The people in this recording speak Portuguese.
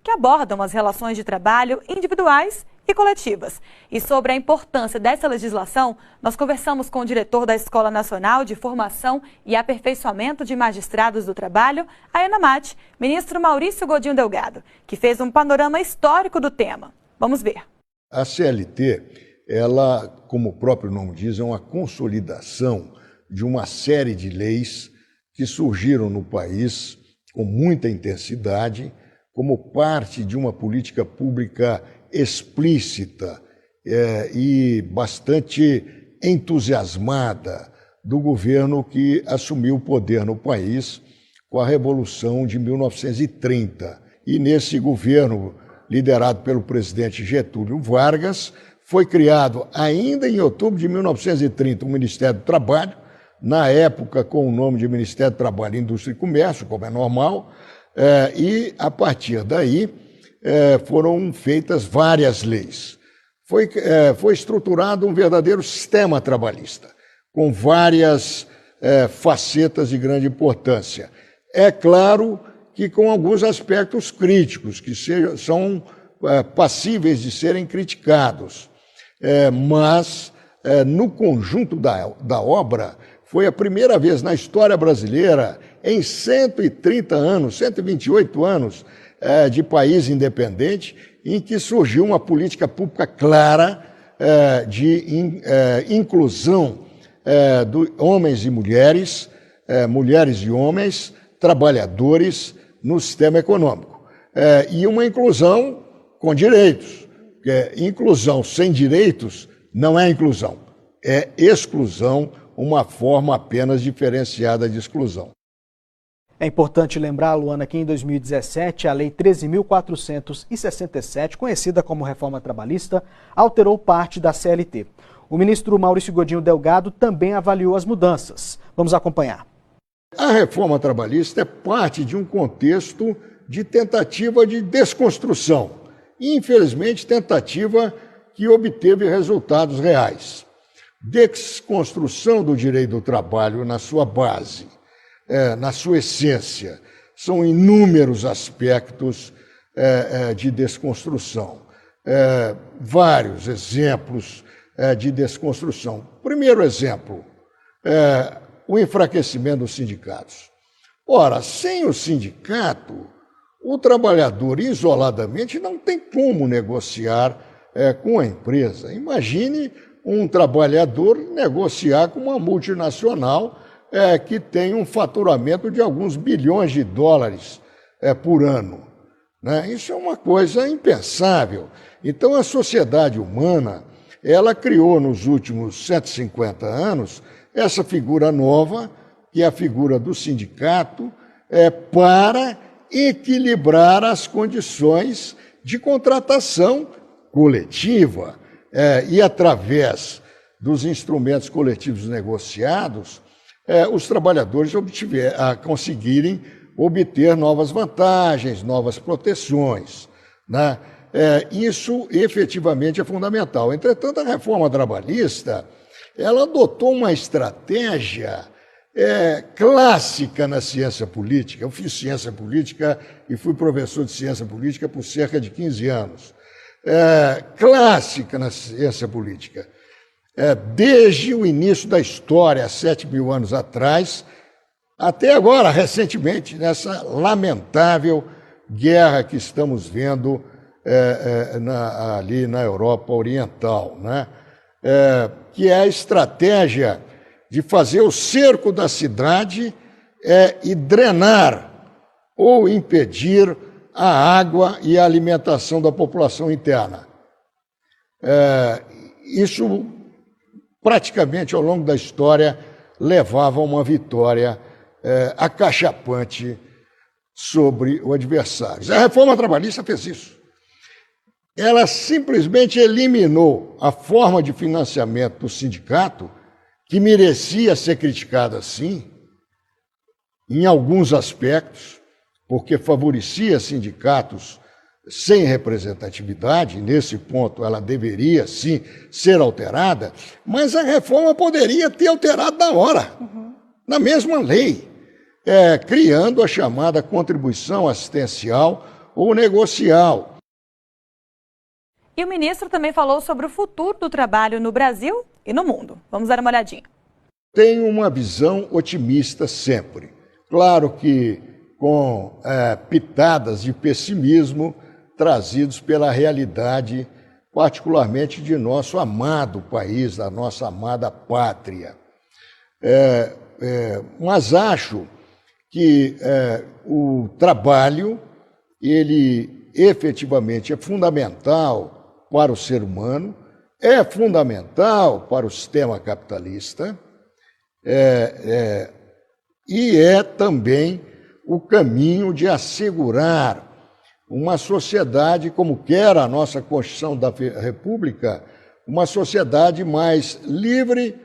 que abordam as relações de trabalho individuais e coletivas. E sobre a importância dessa legislação, nós conversamos com o diretor da Escola Nacional de Formação e Aperfeiçoamento de Magistrados do Trabalho, a ENAMAT, ministro Maurício Godinho Delgado, que fez um panorama histórico do tema. Vamos ver. A CLT, ela, como o próprio nome diz, é uma consolidação de uma série de leis que surgiram no país com muita intensidade, como parte de uma política pública explícita e bastante entusiasmada do governo que assumiu o poder no país com a Revolução de 1930. E nesse governo, liderado pelo presidente Getúlio Vargas, foi criado, ainda em outubro de 1930, o Ministério do Trabalho, na época com o nome de Ministério do Trabalho, Indústria e Comércio, como é normal, e a partir daí foram feitas várias leis. Foi estruturado um verdadeiro sistema trabalhista, com várias facetas de grande importância. É claro que com alguns aspectos críticos, que são passíveis de serem criticados, mas no conjunto da obra, foi a primeira vez na história brasileira, em 130 anos, 128 anos de país independente, em que surgiu uma política pública clara de inclusão de homens e mulheres, mulheres e homens, trabalhadores no sistema econômico. E uma inclusão com direitos, porque inclusão sem direitos não é inclusão, é exclusão, uma forma apenas diferenciada de exclusão. É importante lembrar, Luana, que em 2017 a Lei 13.467, conhecida como Reforma Trabalhista, alterou parte da CLT. O ministro Maurício Godinho Delgado também avaliou as mudanças. Vamos acompanhar. A reforma trabalhista é parte de um contexto de tentativa de desconstrução. E, infelizmente, tentativa que obteve resultados reais. Desconstrução do direito do trabalho na sua base, na sua essência. São inúmeros aspectos de desconstrução. Vários exemplos de desconstrução. Primeiro exemplo, o enfraquecimento dos sindicatos. Ora, sem o sindicato, o trabalhador isoladamente não tem como negociar com a empresa. Imagine um trabalhador negociar com uma multinacional que tem um faturamento de alguns bilhões de dólares por ano. Né? Isso é uma coisa impensável. Então, a sociedade humana, ela criou nos últimos 150 anos essa figura nova, que é a figura do sindicato, para equilibrar as condições de contratação coletiva e, através dos instrumentos coletivos negociados, os trabalhadores conseguirem obter novas vantagens, novas proteções. Né? Isso efetivamente é fundamental. Entretanto, a reforma trabalhista ela adotou uma estratégia clássica na ciência política. Eu fiz ciência política e fui professor de ciência política por cerca de 15 anos. Clássica na ciência política. Desde o início da história, há 7.000 anos atrás, até agora, recentemente, nessa lamentável guerra que estamos vendo ali na Europa Oriental, né? Que é a estratégia de fazer o cerco da cidade e drenar ou impedir a água e a alimentação da população interna. Isso, praticamente, ao longo da história, levava a uma vitória acachapante sobre o adversário. A reforma trabalhista fez isso. Ela simplesmente eliminou a forma de financiamento do sindicato, que merecia ser criticada, sim, em alguns aspectos, porque favorecia sindicatos sem representatividade. Nesse ponto ela deveria, sim, ser alterada, mas a reforma poderia ter alterado na hora, na mesma lei, criando a chamada contribuição assistencial ou negocial. E o ministro também falou sobre o futuro do trabalho no Brasil e no mundo. Vamos dar uma olhadinha. Tenho uma visão otimista sempre. Claro que com pitadas de pessimismo trazidos pela realidade, particularmente de nosso amado país, da nossa amada pátria. Mas acho que o trabalho, ele efetivamente é fundamental para o ser humano, é fundamental para o sistema capitalista, e é também o caminho de assegurar uma sociedade, como quer a nossa Constituição da República, uma sociedade mais livre,